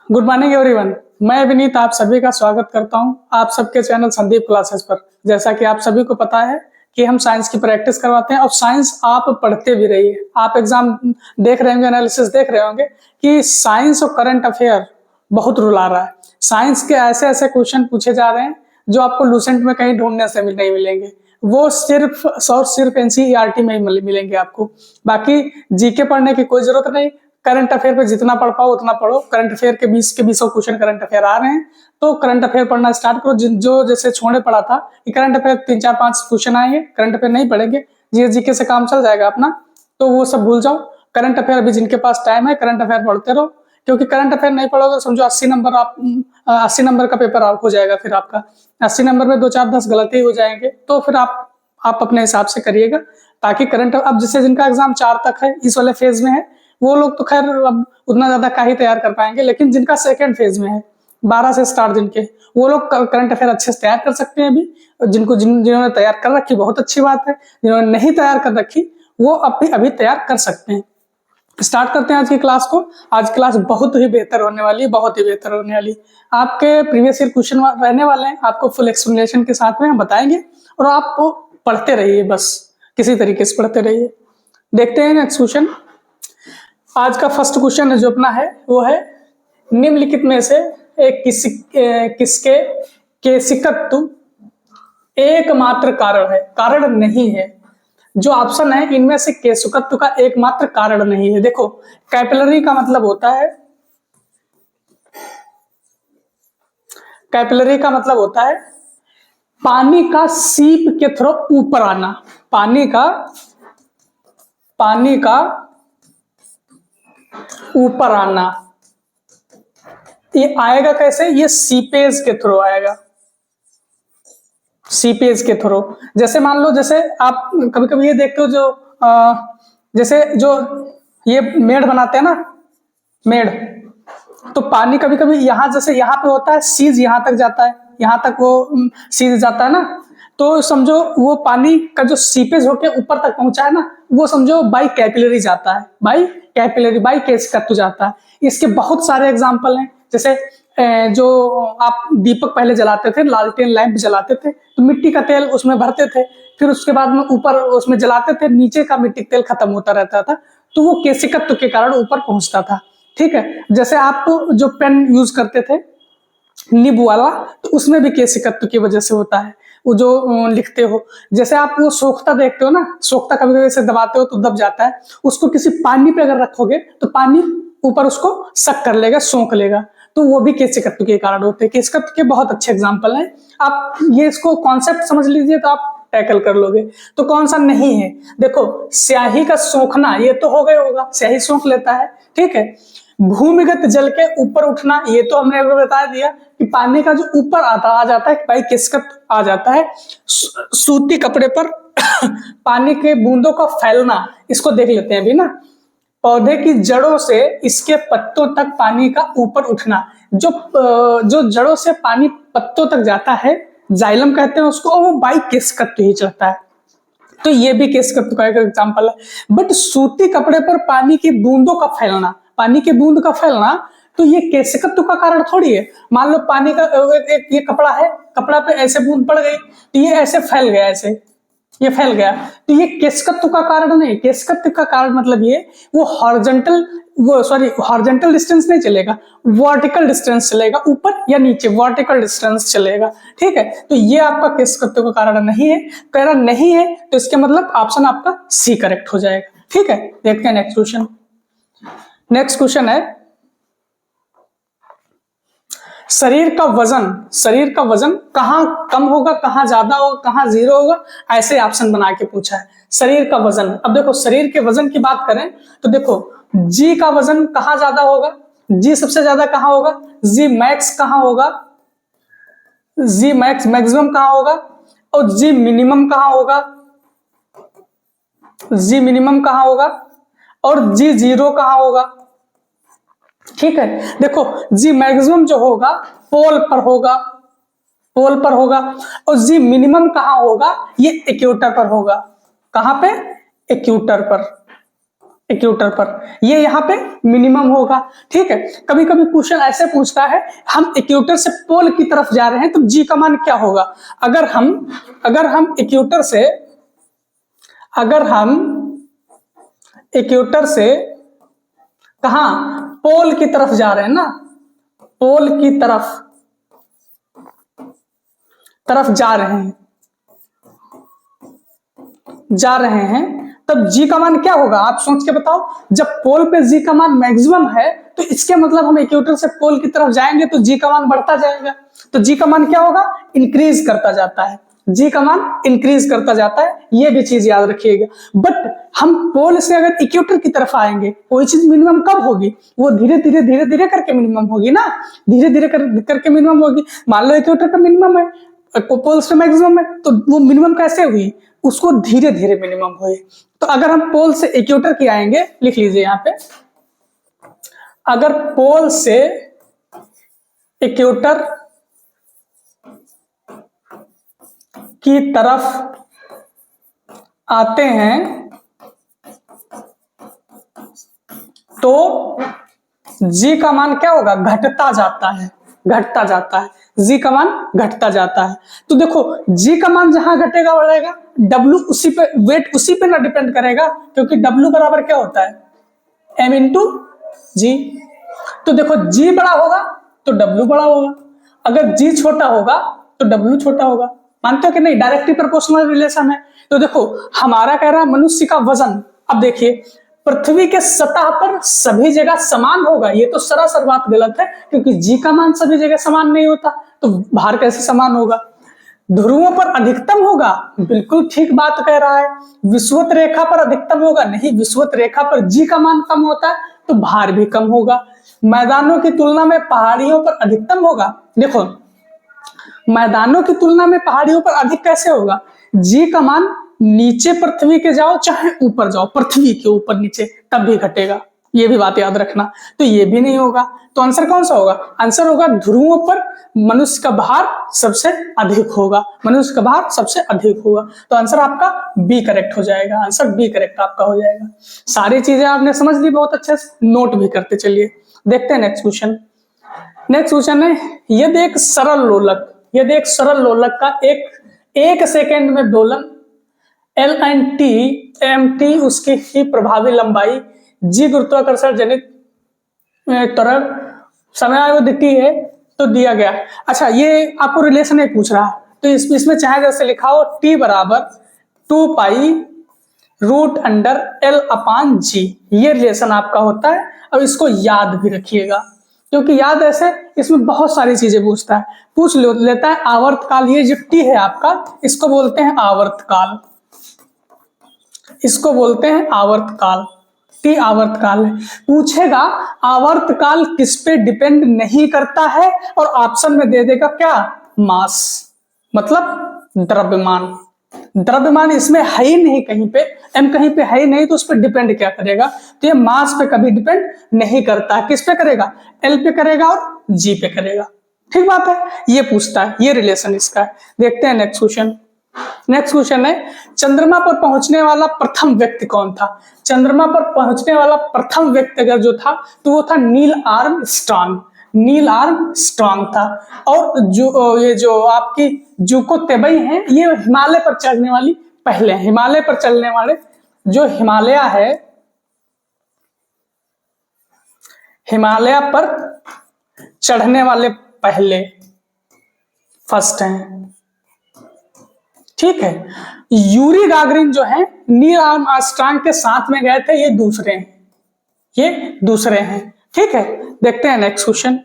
Good morning everyone. मैं विनीत आप सभी का स्वागत करता हूं आप सबके चैनल संदीप क्लासेस पर। जैसा कि आप सभी को पता है कि हम साइंस की प्रैक्टिस करवाते हैं और साइंस आप पढ़ते भी रहिए। आप एग्जाम देख रहे होंगे, एनालिसिस देख रहे होंगे कि साइंस और करंट अफेयर बहुत रुला रहा है। साइंस के ऐसे ऐसे क्वेश्चन पूछे जा रहे हैं जो आपको लूसेंट में कहीं ढूंढने से नहीं मिलेंगे। वो सिर्फ एनसीईआरटी में ही मिलेंगे आपको। बाकी जीके पढ़ने की कोई जरूरत नहीं। करंट अफेयर पे जितना पढ़ पाओ उतना पढ़ो। करंट अफेयर के 20 के 20 क्वेश्चन करंट अफेयर आ रहे हैं, तो करंट अफेयर पढ़ना स्टार्ट करो। जो जैसे छोड़े पड़ा था कि करंट अफेयर 3 4 5 क्वेश्चन आएंगे, करंट अफेयर नहीं पढ़ेंगे, जीके से काम चल जाएगा अपना, तो वो सब भूल जाओ। करंट अफेयर अभी जिनके पास टाइम है करंट अफेयर पढ़ते रहो, क्योंकि करंट अफेयर नहीं पढ़ोगे समझो 80 नंबर का पेपर हो जाएगा। फिर आपका 80 नंबर में 2 4 10 गलती हो जाएंगे, तो फिर आप अपने हिसाब से करिएगा। ताकि करंट अब जैसे जिनका एग्जाम 4 तक है, इस वाले फेज में है, वो लोग तो खैर अब उतना ज्यादा का ही तैयार कर पाएंगे। लेकिन जिनका सेकंड फेज में है, 12 से स्टार्ट जिनके, वो लोग करंट अफेयर अच्छे से तैयार कर सकते हैं अभी। जिन्होंने तैयार कर रखी बहुत अच्छी बात है, जिन्होंने नहीं तैयार कर रखी वो अभी तैयार कर सकते हैं। स्टार्ट करते हैं आज की क्लास को। आज क्लास बहुत ही बेहतर होने वाली है, बहुत ही बेहतर होने वाली। आपके प्रीवियस ईयर क्वेश्चन रहने वाले हैं, आपको फुल एक्सप्लेनेशन के साथ में हम बताएंगे और आप पढ़ते रहिए, बस किसी तरीके से पढ़ते रहिए। देखते हैं नेक्स्ट क्वेश्चन। आज का फर्स्ट क्वेश्चन जो अपना है वो है, निम्नलिखित में से किसके केशिकत्व एकमात्र कारण है, कारण नहीं है। जो ऑप्शन है इनमें से केशिकत्व का एकमात्र कारण नहीं है। देखो, कैपिलरी का मतलब होता है, कैपिलरी का मतलब होता है पानी का सीप के थ्रू ऊपर आना। पानी का ऊपर आना, ये आएगा कैसे? ये सीपेज के थ्रू आएगा, सीपेज के थ्रू। जैसे मान लो, जैसे आप कभी कभी ये देखते हो जैसे जो ये मेड़ बनाते हैं ना, मेड़, तो पानी कभी कभी यहाँ, जैसे यहाँ पे होता है सीज, यहाँ तक जाता है, यहाँ तक वो सीज जाता है ना, तो समझो वो पानी का जो सीपेज होके ऊपर तक पहुंचा है ना, वो समझो बाई कैपिलरी जाता है, बाई कैपिलरी, बाई केशिकत्व जाता है। इसके बहुत सारे एग्जाम्पल हैं। जैसे जो आप दीपक पहले जलाते थे, लालटेन लैंप जलाते थे, तो मिट्टी का तेल उसमें भरते थे, फिर उसके बाद में ऊपर उसमें जलाते थे, नीचे का मिट्टी तेल खत्म होता रहता था, तो वो केशिकत्व के कारण ऊपर पहुंचता था। ठीक है, जैसे आप जो पेन यूज करते थे निब वाला, तो उसमें भी केशिकत्व की वजह से होता है, वो जो लिखते हो। जैसे आप वो सोखता देखते हो ना, सोखता कभी कभी से दबाते हो तो दब जाता है, उसको किसी पानी पे अगर रखोगे तो पानी ऊपर उसको सक कर लेगा, सोख लेगा, तो वो भी केशिकत्व के कारण होते हैं। केशिकत्व के बहुत अच्छे एग्जाम्पल हैं। आप ये इसको कॉन्सेप्ट समझ लीजिए तो आप टैकल कर लोगे। तो कौन सा नहीं है? देखो, स्याही का सोखना ये तो हो गया होगा, स्याही सोख लेता है, ठीक है। भूमिगत जल के ऊपर उठना, ये तो हमने बता दिया कि पानी का जो ऊपर आ जाता है, भाई केशिकत्व आ जाता है। सूती कपड़े पर पानी के बूंदों का फैलना, इसको देख लेते हैं अभी ना। पौधे की जड़ों से इसके पत्तों तक पानी का ऊपर उठना, जो जड़ों से पानी पत्तों तक जाता है, जाइलम कहते हैं उसको, वो बाई केशिकत्व ही चलता है, तो ये भी केशिकत्व का एक एग्जाम्पल है। बट सूती कपड़े पर पानी की बूंदों का फैलना, पानी के बूंद का फैलना, तो ये केशिकत्व का कारण थोड़ी है। मान लो पानी का एक ये कपड़ा है, कपड़ा पे ऐसे बूंद पड़ गई तो ये ऐसे फैल गया, ऐसे ये फैल गया, तो ये केशिकत्व का कारण नहीं। केशिकत्व का कारण मतलब ये वो हॉरिजॉन्टल डिस्टेंस नहीं चलेगा, वर्टिकल डिस्टेंस चलेगा, ऊपर या नीचे वर्टिकल डिस्टेंस चलेगा, ठीक है। तो ये आपका केशिकत्व का कारण नहीं है। कारण नहीं है तो इसके मतलब ऑप्शन आपका सी करेक्ट हो जाएगा, ठीक है। देखते हैं नेक्स्ट क्वेश्चन। नेक्स्ट क्वेश्चन है, शरीर का वजन कहाँ कम होगा, कहाँ ज्यादा होगा, कहाँ जीरो होगा, ऐसे ऑप्शन बना के पूछा है। शरीर का वजन, अब देखो शरीर के वजन की बात करें तो देखो, जी का वजन कहाँ ज्यादा होगा, जी सबसे ज्यादा कहाँ होगा, जी मैक्स कहाँ होगा, जी मैक्स मैक्सिमम कहाँ होगा, और जी मिनिमम कहाँ होगा, जी मिनिमम कहाँ होगा, और जी जीरो कहाँ होगा, ठीक है। देखो, जी मैक्सिमम जो होगा पोल पर होगा, पोल पर होगा, और जी मिनिमम कहाँ होगा, ये इक्वेटर पर होगा। कहाँ पे? इक्वेटर पर, इक्वेटर पर, ये यहाँ पे मिनिमम होगा। ठीक है, कभी कभी क्वेश्चन ऐसे पूछता है हम इक्वेटर से पोल की तरफ जा रहे हैं तो जी का मान क्या होगा। अगर हम इक्वेटर से कहां, पोल की तरफ जा रहे हैं ना, पोल की तरफ जा रहे हैं तब जी का मान क्या होगा, आप सोच के बताओ। जब पोल पे जी का मान मैक्सिमम है तो इसके मतलब हम इक्वेटर से पोल की तरफ जाएंगे तो जी का मान बढ़ता जाएगा। तो जी का मान क्या होगा, इंक्रीज करता जाता है, जी का मान इंक्रीज करता जाता है, ये भी चीज याद रखिएगा। बट हम पोल से अगर इक्वेटर की तरफ आएंगे, कोई चीज मिनिमम कब होगी, वो धीरे धीरे करके मिनिमम होगी ना, धीरे धीरे करके मिनिमम होगी। मान लो इक्वेटर का मिनिमम है, पोल से मैक्सिमम है, तो वो मिनिमम कैसे हुई, उसको धीरे धीरे मिनिमम हुई। तो अगर हम पोल से इक्वेटर की आएंगे, लिख लीजिए यहाँ पे, अगर पोल से इक्वेटर की तरफ आते हैं तो जी का मान क्या होगा, घटता जाता है, जी का मान घटता जाता है। तो देखो जी का मान जहां घटेगा बढ़ेगा, डब्ल्यू उसी पे, वेट उसी पे ना डिपेंड करेगा, क्योंकि डब्ल्यू बराबर क्या होता है, एम इंटू जी। तो देखो जी बड़ा होगा तो डब्ल्यू बड़ा होगा, अगर जी छोटा होगा तो डब्ल्यू छोटा होगा। मानते हो कि नहीं, डायरेक्टली प्रोपोर्शनल रिलेशन है। तो देखो हमारा कह रहा है मनुष्य का वजन, अब देखिए पृथ्वी के सतह पर सभी जगह समान होगा, ये तो सरासर बात गलत है, क्योंकि जी का मान सभी जगह समान नहीं होता, तो भार कैसे समान होगा। ध्रुवों पर अधिकतम होगा, बिल्कुल ठीक बात कह रहा है। विषुवत रेखा पर अधिकतम होगा, नहीं, विषुवत रेखा पर जी का मान कम होता है तो भार भी कम होगा। मैदानों की तुलना में पहाड़ियों पर अधिकतम होगा, देखो मैदानों की तुलना में पहाड़ियों पर अधिक कैसे होगा, जी का मान नीचे पृथ्वी के जाओ चाहे ऊपर जाओ, पृथ्वी के ऊपर नीचे तब भी घटेगा, ये भी बात याद रखना। तो ये भी नहीं होगा, तो आंसर कौन सा होगा, आंसर होगा ध्रुवों पर मनुष्य का भार सबसे अधिक होगा, मनुष्य का भार सबसे अधिक होगा। तो आंसर आपका बी करेक्ट हो जाएगा, आंसर बी करेक्ट आपका हो जाएगा। सारी चीजें आपने समझ ली बहुत अच्छे से, नोट भी करते चलिए। देखते हैं नेक्स्ट क्वेश्चन। नेक्स्ट क्वेश्चन है, यदि एक सरल लोलक का एक सेकेंड में दोलन L and T M T उसकी ही प्रभावी लंबाई जी गुरुत्वाकर्षण जनित त्वरण समयावधि टी है तो दिया गया। अच्छा, ये आपको रिलेशन नहीं पूछ रहा, तो इसमें चाहे जैसे लिखा हो टी बराबर 2 पाई रूट अंडर एल अपान जी, ये रिलेशन आपका होता है। अब इसको याद भी रखिएगा, क्योंकि याद ऐसे इसमें बहुत सारी चीजें पूछ लेता है। आवर्तकाल, ये जो टी है आपका, इसको बोलते हैं आवर्तकाल, इसको बोलते हैं आवर्तकाल, टी आवर्तकाल है। पूछेगा आवर्तकाल किस पे डिपेंड नहीं करता है, और ऑप्शन में दे देगा क्या, मास, मतलब द्रव्यमान। द्रव्यमान इसमें है ही नहीं, कहीं पे एम कहीं पे है ही नहीं, तो उस पर डिपेंड क्या करेगा, तो ये मास पे कभी डिपेंड नहीं करता है। किस पे करेगा, एल पे करेगा और जी पे करेगा। ठीक बात है, ये पूछता है, ये रिलेशन इसका है। देखते हैं नेक्स्ट क्वेश्चन। नेक्स्ट क्वेश्चन है, चंद्रमा पर पहुंचने वाला प्रथम व्यक्ति कौन था। चंद्रमा पर पहुंचने वाला प्रथम व्यक्ति अगर जो था तो वो था नील आर्मस्ट्रांग, नील आर्मस्ट्रांग था। और जो ये जो आपकी जुको तेबई है, ये हिमालय पर चढ़ने वाली पहले, हिमालय पर चलने वाले, जो हिमालय है, हिमालय पर चढ़ने वाले पहले फर्स्ट हैं। ठीक है, यूरी गागरिन जो है नील आर्मस्ट्रांग के साथ में गए थे, ये दूसरे हैं। ठीक है, देखते हैं नेक्स्ट क्वेश्चन।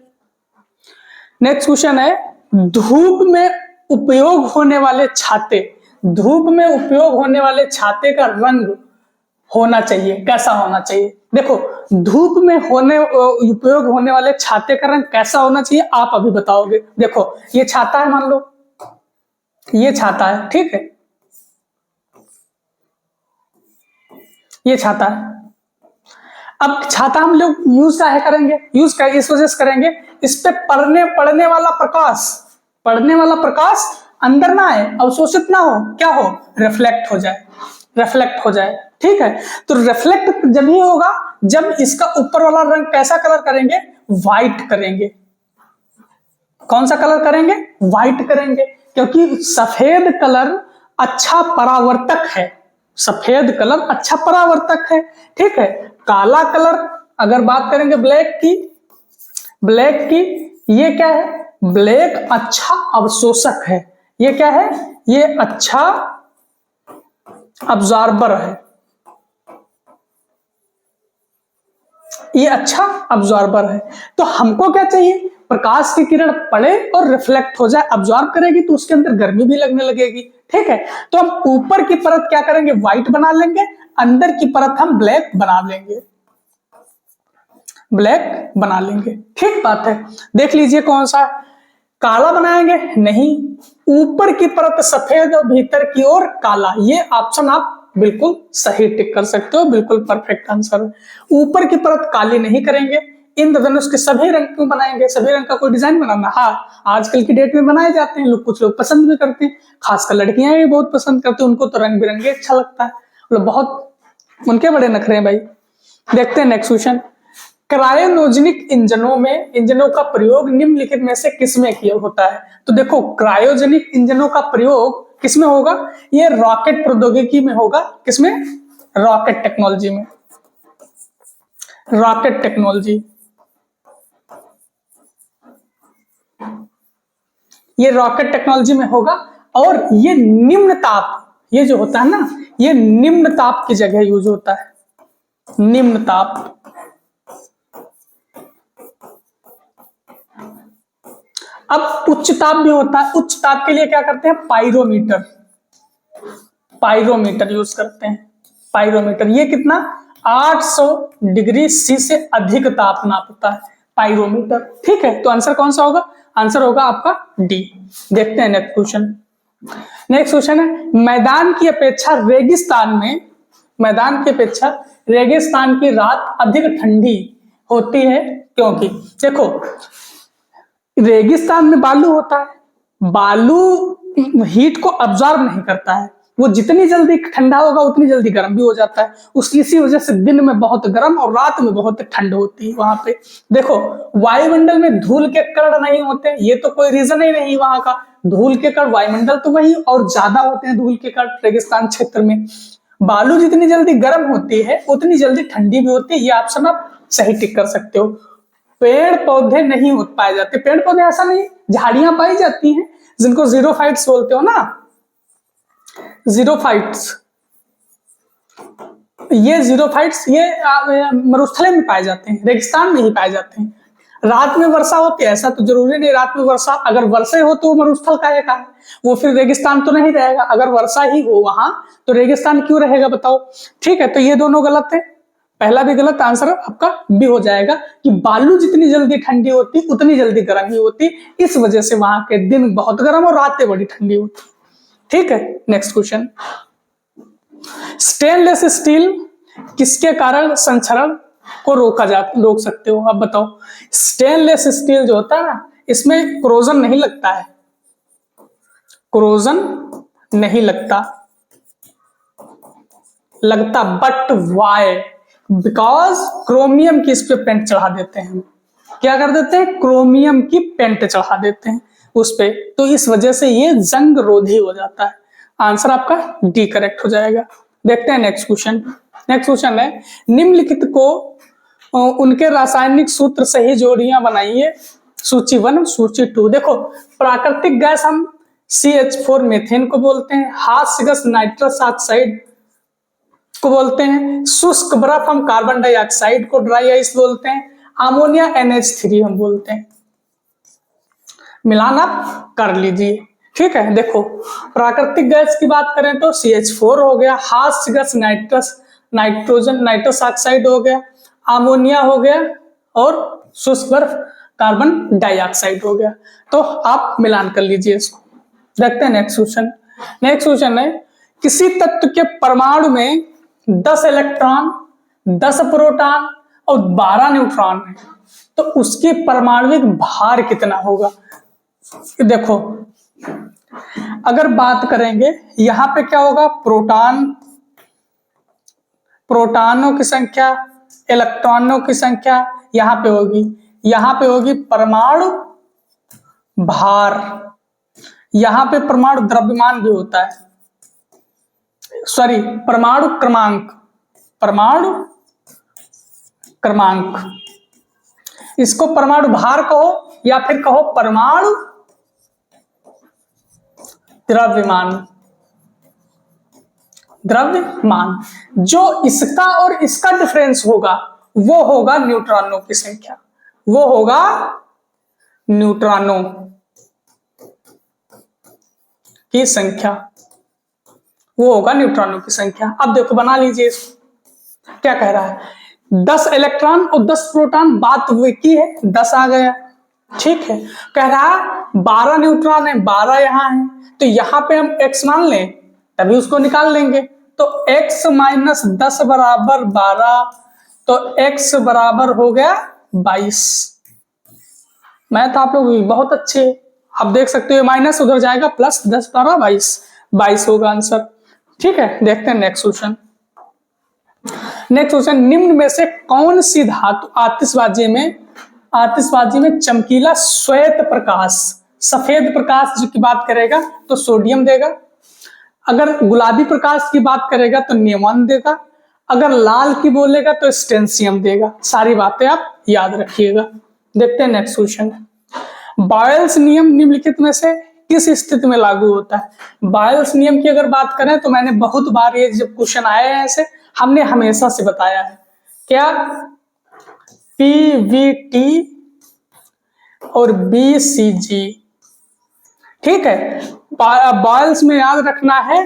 नेक्स्ट क्वेश्चन है, धूप में उपयोग होने वाले छाते, धूप में उपयोग होने वाले छाते का रंग होना चाहिए, कैसा होना चाहिए। देखो धूप में उपयोग होने वाले छाते का रंग कैसा होना चाहिए, आप अभी बताओगे। देखो ये छाता है, मान लो ये छाता है, ठीक है, ये छाता है। अब छाता हम लोग यूज काहे करेंगे, इस वजह से करेंगे, इस पे पड़ने वाला प्रकाश अंदर ना आए, अवशोषित ना हो, क्या हो, रिफ्लेक्ट हो जाए, ठीक है। तो रिफ्लेक्ट जब ही होगा जब इसका ऊपर वाला रंग कैसा कलर करेंगे, व्हाइट करेंगे। कौन सा कलर करेंगे, व्हाइट करेंगे, क्योंकि सफेद कलर अच्छा परावर्तक है, सफेद कलर अच्छा परावर्तक है, ठीक है। काला कलर अगर बात करेंगे ब्लैक की ये क्या है, ब्लैक अच्छा अवशोषक है, ये क्या है, ये अच्छा अब्जॉर्बर है, ये अच्छा अब्जॉर्बर है। तो हमको क्या चाहिए, प्रकाश की किरण पड़े और रिफ्लेक्ट हो जाए, अब्जॉर्ब करेगी तो उसके अंदर गर्मी भी लगने लगेगी, ठीक है। तो हम ऊपर की परत क्या करेंगे, व्हाइट बना लेंगे, अंदर की परत हम ब्लैक बना लेंगे, ब्लैक बना लेंगे, ठीक बात है। देख लीजिए कौन सा काला बनाएंगे, नहीं, ऊपर की परत सफेद और भीतर की ओर काला, ये ऑप्शन आप बिल्कुल सही टिक कर सकते हो, बिल्कुल परफेक्ट आंसर है। ऊपर की परत काली नहीं करेंगे, इंद्रधनुष के सभी रंग क्यों बनाएंगे, सभी रंग का कोई डिजाइन बनाना, हाँ आजकल की डेट में बनाए जाते हैं लोग, कुछ लोग पसंद भी करते हैं, खासकर लड़कियां भी बहुत पसंद करती हैं, उनको तो रंग बिरंगे अच्छा लगता है, मतलब बहुत उनके बड़े नखरे हैं भाई। देखते हैं नेक्स्ट क्वेश्चन, क्रायोजेनिक इंजनों का प्रयोग निम्नलिखित में से किसमें किया होता है। तो देखो क्रायोजेनिक इंजनों का प्रयोग किसमें होगा, ये रॉकेट प्रौद्योगिकी में होगा, किसमें, रॉकेट टेक्नोलॉजी में, रॉकेट टेक्नोलॉजी, ये रॉकेट टेक्नोलॉजी में होगा। और ये निम्न ताप, ये जो होता है ना, ये निम्न ताप की जगह यूज होता है, निम्न ताप। अब उच्च ताप भी होता है, उच्च ताप के लिए क्या करते हैं, पाइरोमीटर, पाइरोमीटर यूज करते हैं, पाइरोमीटर, ये कितना 800 डिग्री सी से अधिक ताप नापता है पाइरोमीटर, ठीक है। तो आंसर कौन सा होगा, आंसर होगा आपका डी। देखते हैं नेक्स्ट क्वेश्चन, नेक्स्ट क्वेश्चन है, मैदान की अपेक्षा रेगिस्तान की रात अधिक ठंडी होती है क्योंकि, देखो रेगिस्तान में बालू होता है, बालू हीट को अब्जॉर्ब नहीं करता है, वो जितनी जल्दी ठंडा होगा उतनी जल्दी गर्म भी हो जाता है, उसकी इसी वजह से दिन में बहुत गर्म और रात में बहुत ठंड होती है वहां पे। देखो वायुमंडल में धूल के कण नहीं होते, ये तो कोई रीजन ही नहीं वहां का, धूल के कण वायुमंडल तो वही और ज्यादा होते हैं धूल के कण रेगिस्तान क्षेत्र में। बालू जितनी जल्दी गर्म होती है उतनी जल्दी ठंडी भी होती है, ये ऑप्शन आप सही टिक कर सकते हो। पेड़ पौधे नहीं हो पाए जाते, पेड़ पौधे ऐसा नहीं, झाड़ियां पाई जाती हैं जिनको जीरोफाइट्स बोलते हो ना, जीरोफाइट्स, ये जीरोफाइट्स ये मरुस्थलीय में पाए जाते हैं, रेगिस्तान में ही पाए जाते हैं। रात में वर्षा होती है ऐसा तो जरूरी नहीं, रात में वर्षा अगर वर्षा हो तो मरुस्थल का है, वो फिर रेगिस्तान तो नहीं रहेगा, अगर वर्षा ही हो वहां तो रेगिस्तान क्यों रहेगा बताओ, ठीक है। तो ये दोनों गलत है, पहला भी गलत, आंसर आपका बी हो जाएगा कि बालू जितनी जल्दी ठंडी होती उतनी जल्दी गर्म ही होती, इस वजह से वहां के दिन बहुत गर्म और रातें बड़ी ठंडी होती, ठीक है। नेक्स्ट क्वेश्चन, स्टेनलेस स्टील किसके कारण संक्षरण को रोक सकते हो, अब बताओ। स्टेनलेस स्टील जो होता है ना, इसमें क्रोजन नहीं लगता है, क्रोजन नहीं लगता, बट वाई, बिकॉज क्रोमियम की इस पे पेंट चढ़ा देते हैं, क्या कर देते हैं, क्रोमियम की पेंट चढ़ा देते हैं उस पे, तो इस वजह से ये जंग रोधी हो जाता है, आंसर आपका डी करेक्ट हो जाएगा। देखते हैं नेक्स्ट क्वेश्चन, नेक्स्ट क्वेश्चन है, निम्नलिखित को उनके रासायनिक सूत्र से ही जोड़ियां बनाइए, सूची 1 सूची 2। देखो प्राकृतिक गैस हम CH4 मीथेन को बोलते हैं, हास्य गैस नाइट्रस ऑक्साइड को बोलते हैं, शुष्क बर्फ हम कार्बन डाइऑक्साइड को ड्राई आइस बोलते हैं, अमोनिया NH3 हम बोलते हैं। मिलान आप कर लीजिए, ठीक है। देखो प्राकृतिक गैस की बात करें तो CH4 हो गया, हास्य गैस नाइट्रस ऑक्साइड हो गया, अमोनिया हो गया और शुष्क बर्फ कार्बन डाइऑक्साइड हो गया, तो आप मिलान कर लीजिए इसको। देखते हैं नेक्स्ट क्वेश्चन, नेक्स्ट क्वेश्चन है, किसी तत्व के परमाणु में 10 इलेक्ट्रॉन 10 प्रोटॉन और 12 न्यूट्रॉन है, तो उसकी परमाणविक भार कितना होगा। देखो अगर बात करेंगे यहां पे क्या होगा, प्रोटॉन प्रोटॉनों की संख्या, इलेक्ट्रॉनों की संख्या यहां पे होगी, यहां पे होगी परमाणु भार, यहां पे परमाणु द्रव्यमान भी होता है, सॉरी परमाणु क्रमांक, परमाणु क्रमांक, इसको परमाणु भार कहो या फिर कहो परमाणु द्रव्यमान, द्रव्यमान। जो इसका और इसका डिफरेंस होगा वो होगा न्यूट्रॉनों की संख्या, वो होगा न्यूट्रॉनों की संख्या, वो होगा न्यूट्रॉनों की संख्या। अब देखो बना लीजिए इसको, क्या कह रहा है, 10 इलेक्ट्रॉन और 10 प्रोटॉन, बात वो की है, 10 आ गया, ठीक है। कह रहा है 12 न्यूट्रॉन है, 12 यहां है, तो यहां पे हम x मान लें तभी उसको निकाल लेंगे, तो x माइनस 10 बराबर 12, तो x बराबर हो गया 22। मैथ आप लोग बहुत अच्छे, आप देख सकते हो माइनस उधर जाएगा प्लस, 10 12 22, 22 होगा आंसर, ठीक है। देखते हैं नेक्स्ट क्वेश्चन। नेक्स्ट क्वेश्चन, निम्न में से कौन सी धातु आतिशबाजी में चमकीला श्वेत प्रकाश, सफेद प्रकाश की बात करेगा तो सोडियम देगा, अगर गुलाबी प्रकाश की बात करेगा तो नियोन देगा, अगर लाल की बोलेगा तो स्टेंसियम देगा। सारी बातें आप याद रखिएगा। देखते हैं नेक्स्ट क्वेश्चन। बॉयल्स नियम निम्नलिखित में से किस स्थिति में लागू होता है? बॉयल्स नियम की अगर बात करें तो मैंने बहुत बार ये जब क्वेश्चन आए हैं ऐसे हमने हमेशा से बताया है, क्या पीवीटी और बीसीजी, ठीक है। बॉयल्स में याद रखना है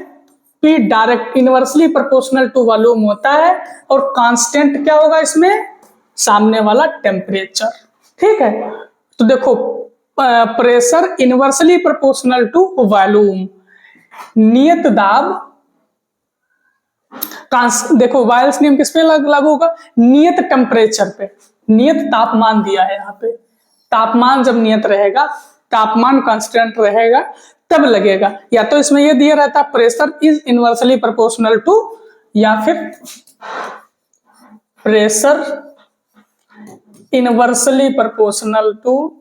P direct inversely proportional to volume होता है और कांस्टेंट क्या होगा इसमें, सामने वाला टेम्परेचर, ठीक है। तो देखो pressure inversely proportional to volume, नियत दाब, देखो बॉयल्स नियम किस पे लागू होगा, नियत टेम्परेचर पे, नियत तापमान दिया है यहाँ पे, तापमान जब नियत रहेगा, तापमान कांस्टेंट रहेगा तब लगेगा, या तो इसमें यह दिया रहता pressure is inversely proportional to, या फिर pressure inversely proportional to,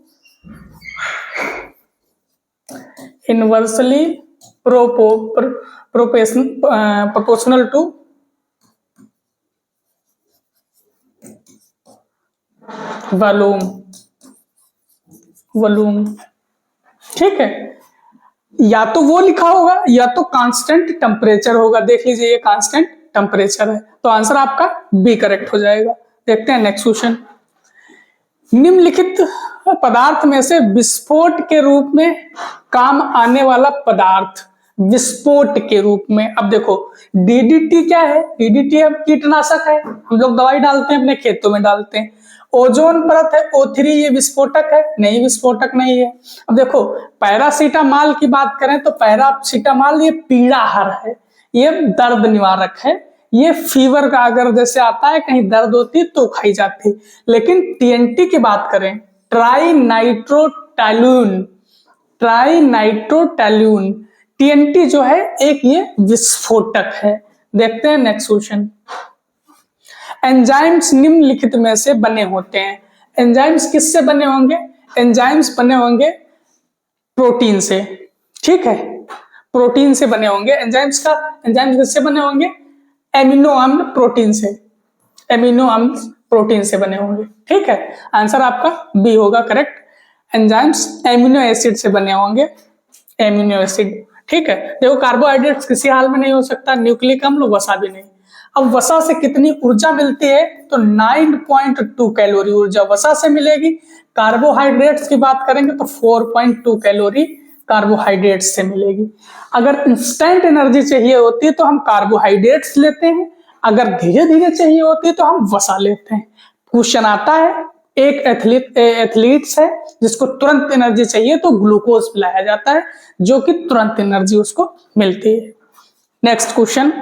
inversely proportional to volume, ठीक है। या तो वो लिखा होगा या तो कांस्टेंट टेम्परेचर होगा, देख लीजिए ये कांस्टेंट टेम्परेचर है, तो आंसर आपका बी करेक्ट हो जाएगा। देखते हैं नेक्स्ट क्वेश्चन। निम्नलिखित पदार्थ में से विस्फोट के रूप में काम आने वाला पदार्थ, विस्फोट के रूप में, अब देखो डीडीटी क्या है, डीडीटी अब कीटनाशक है, हम लोग दवाई डालते हैं अपने खेतों में डालते हैं। ओजोन परत है O3, ये विस्फोटक है, नहीं विस्फोटक नहीं है। अब देखो पैरासीटामॉल की बात करें तो पैरासीटामॉल ये पीड़ाहर है, ये दर्द निवारक है, ये फीवर का अगर जैसे आता है कहीं दर्द होती तो खाई जाती। लेकिन टीएनटी की बात करें, ट्राइनाइट्रोटैल्यून, टीएनटी जो है एक ये विस्फोटक है। देखते हैं नेक्स्ट क्वेश्चन। एंजाइम्स निम्नलिखित में से बने होते हैं, एंजाइम्स किससे बने होंगे, एंजाइम्स बने होंगे प्रोटीन से, ठीक है, प्रोटीन से बने होंगे एंजाइम्स किससे बने होंगे, एमिनो अम्ल प्रोटीन से, एमिनो अम्ल प्रोटीन से बने होंगे, ठीक है। आंसर आपका बी होगा करेक्ट, एंजाइम्स एमिनो एसिड से बने होंगे, एमिनो एसिड, ठीक है। देखो कार्बोहाइड्रेट्स किसी हाल में नहीं हो सकता, न्यूक्लिक अम्ल, वसा भी नहीं। अब वसा से कितनी ऊर्जा मिलती है, तो 9.2 कैलोरी ऊर्जा वसा से मिलेगी। कार्बोहाइड्रेट्स की बात करेंगे तो 4.2 कैलोरी कार्बोहाइड्रेट्स से मिलेगी। अगर इंस्टेंट एनर्जी चाहिए होती है तो हम कार्बोहाइड्रेट्स लेते हैं, अगर धीरे धीरे चाहिए होती है तो हम वसा लेते हैं। क्वेश्चन आता है, एक एथलीट्स है जिसको तुरंत एनर्जी चाहिए तो ग्लूकोज पिलाया जाता है, जो कि तुरंत एनर्जी उसको मिलती है। नेक्स्ट क्वेश्चन,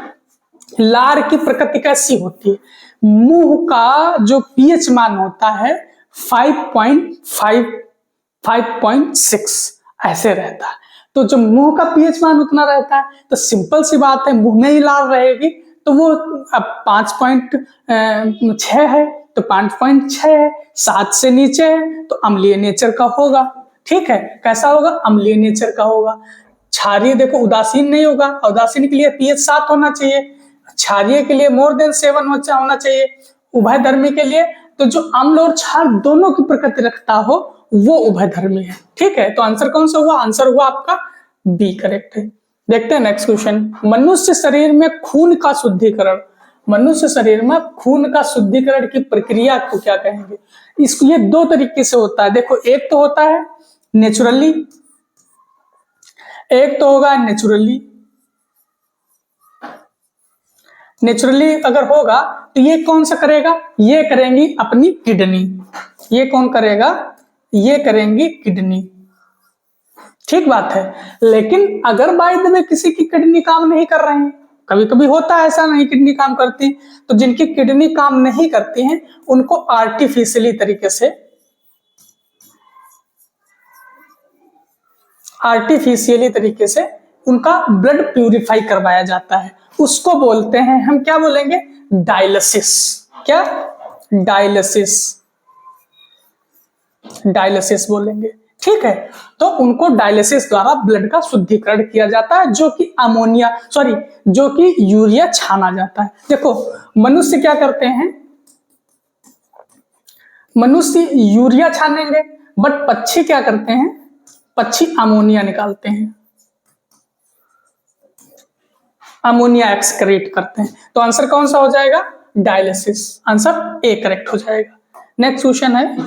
लार की प्रकृति कैसी होती है, मुंह का जो पीएच मान होता है 5.6 ऐसे रहता है। तो जब मुंह का पीएच मान उतना रहता है तो सिंपल सी बात है मुंह में ही लार रहेगी, तो वो अब 5.6 है तो 5.6 है, 7 से नीचे है तो अम्लीय नेचर का होगा। ठीक है, कैसा होगा? अम्लीय नेचर का होगा। क्षारीय देखो उदासीन नहीं होगा, उदासीन के लिए pH 7 होना चाहिए, क्षारीय के लिए मोर देन 7 होना चाहिए, उभयधर्मी के लिए तो जो अम्ल और क्षार दोनों की प्रकृति रखता हो वो उभयधर्मी है। ठीक है, तो आंसर कौन सा हुआ? आंसर हुआ आपका बी करेक्ट है। देखते हैं नेक्स्ट क्वेश्चन। मनुष्य शरीर में खून का शुद्धिकरण, मनुष्य शरीर में खून का शुद्धिकरण की प्रक्रिया को क्या कहेंगे? इसको ये दो तरीके से होता है। देखो, एक तो होता है नेचुरली, एक तो होगा नेचुरली। नेचुरली अगर होगा तो ये कौन सा करेगा? ये करेंगी अपनी किडनी। ये कौन करेगा? ये करेंगी किडनी। ठीक बात है। लेकिन अगर बाय द वे किसी की किडनी काम नहीं कर रही है, कभी कभी होता है ऐसा, नहीं किडनी काम करती, तो जिनकी किडनी काम नहीं करती हैं उनको आर्टिफिशियली तरीके से उनका ब्लड प्यूरिफाई करवाया जाता है। उसको बोलते हैं हम, क्या बोलेंगे? डायलिसिस। क्या? डायलिसिस बोलेंगे। ठीक है, तो उनको डायलिसिस द्वारा ब्लड का शुद्धिकरण किया जाता है, जो कि यूरिया छाना जाता है। देखो, मनुष्य क्या करते हैं? मनुष्य यूरिया छानेंगे, बट पक्षी क्या करते हैं? पक्षी अमोनिया निकालते हैं, अमोनिया एक्सक्रीट करते हैं। तो आंसर कौन सा हो जाएगा? डायलिसिस। आंसर ए करेक्ट हो जाएगा। नेक्स्ट क्वेश्चन है,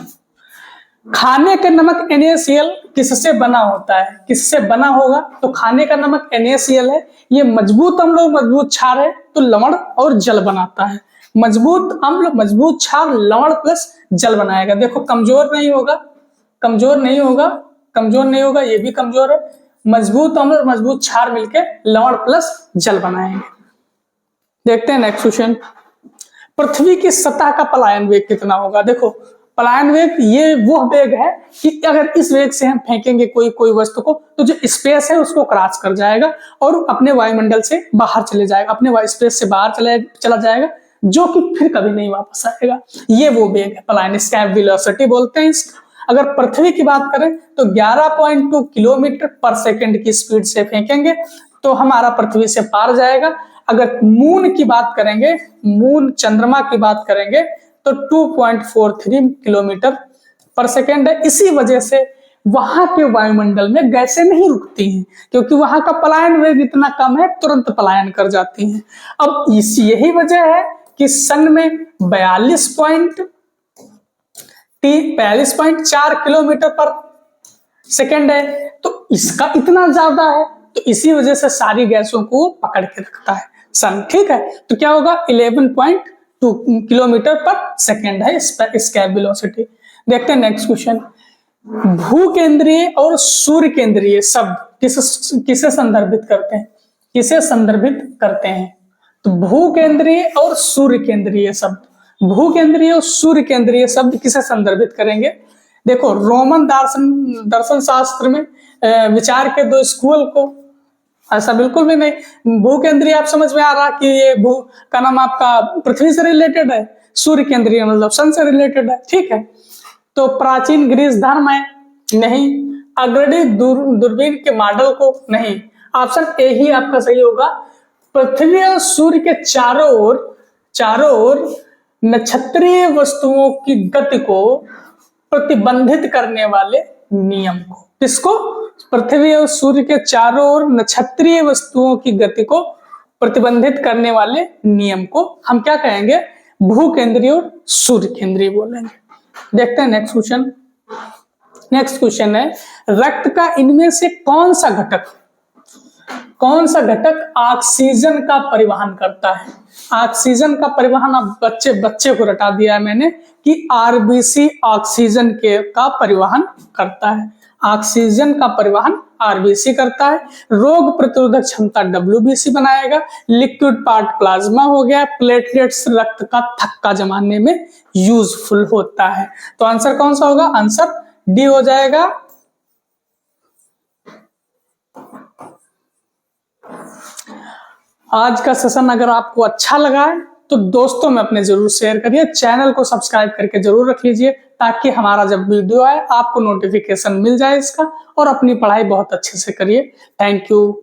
खाने का नमक NaCl किससे बना होता है? किससे बना होगा? तो खाने का नमक NaCl है, ये मजबूत अम्ल और मजबूत क्षार है, तो लवण और जल बनाता है। मजबूत अम्ल, मजबूत क्षार, लवण प्लस जल बनाएगा। देखो, कमजोर नहीं होगा, ये भी कमजोर है। मजबूत अम्ल और मजबूत क्षार मिलके लवण प्लस जल बनाएंगे। देखते हैं नेक्स्ट क्वेश्चन। पृथ्वी की सतह का पलायन वेग कितना होगा? देखो, पलायन वेग ये वो वेग है कि अगर इस वेग से हम फेंकेंगे कोई वस्तु को, तो जो स्पेस है उसको क्रॉस कर जाएगा और अपने वायुमंडल से बाहर चले जाएगा, अपने स्पेस से बाहर चला जाएगा, जो कि फिर कभी नहीं वापस आएगा। ये वो वेग है पलायन, एस्केप वेलोसिटी बोलते हैं इसको। अगर पृथ्वी की बात करें तो 11.2 किलोमीटर पर सेकंड की स्पीड से फेंकेंगे तो हमारा पृथ्वी से पार जाएगा। अगर मून की बात करेंगे, मून चंद्रमा की बात करेंगे, तो 2.43 किलोमीटर पर सेकेंड है। इसी वजह से वहां के वायुमंडल में गैसें नहीं रुकती हैं, क्योंकि वहां का पलायन वेग इतना कम है, तुरंत पलायन कर जाती हैं। अब यही वजह है कि सन में 42.4 किलोमीटर पर सेकेंड है, तो इसका इतना ज्यादा है, तो इसी वजह से सारी गैसों को पकड़ के रखता है सन। ठीक है, तो क्या होगा? 11.2 किलोमीटर पर सेकेंड है एस्केप वेलोसिटी। देखते हैं नेक्स्ट क्वेश्चन। भूकेंद्रीय और सूर्य केंद्रीय शब्द किसे संदर्भित करते हैं? तो भूकेंद्रीय और सूर्य केंद्रीय शब्द, भूकेंद्रीय और सूर्य केंद्रीय शब्द किसे संदर्भित करेंगे? देखो, रोमन दर्शन शास्त्र में विचार के दो स्कूल को, ऐसा बिल्कुल भी नहीं। भूकेंद्रीय आप समझ में आ रहा कि ये भू का नाम आपका पृथ्वी से रिलेटेड है, सूर्य केंद्रीय मतलब सन से रिलेटेड है। ठीक है, तो प्राचीन ग्रीस धर्म है? नहीं। अग्रणी दूरबीन के मॉडल को? नहीं। ऑप्शन ए ही आपका सही होगा। पृथ्वी और सूर्य के चारों ओर नक्षत्रीय वस्तुओं की गति को प्रतिबंधित करने वाले नियम को, किसको? पृथ्वी और सूर्य के चारों ओर नक्षत्रीय वस्तुओं की गति को प्रतिबंधित करने वाले नियम को हम क्या कहेंगे? भूकेंद्रीय और सूर्य केंद्रीय बोलेंगे। देखते हैं नेक्स्ट क्वेश्चन है, रक्त का इनमें से कौन सा घटक ऑक्सीजन का परिवहन करता है? ऑक्सीजन का परिवहन, अब बच्चे को रटा दिया है मैंने कि आरबीसी ऑक्सीजन का परिवहन करता है। ऑक्सीजन का परिवहन आरबीसी करता है। रोग प्रतिरोधक क्षमता डब्ल्यूबीसी बनाएगा। लिक्विड पार्ट प्लाज्मा हो गया। प्लेटलेट्स रक्त का थक्का जमाने में यूजफुल होता है। तो आंसर कौन सा होगा? आंसर डी हो जाएगा। आज का सेशन अगर आपको अच्छा लगा है तो दोस्तों में अपने जरूर शेयर करिए, चैनल को सब्सक्राइब करके जरूर रख लीजिए ताकि हमारा जब वीडियो आए आपको नोटिफिकेशन मिल जाए इसका, और अपनी पढ़ाई बहुत अच्छे से करिए। Thank you.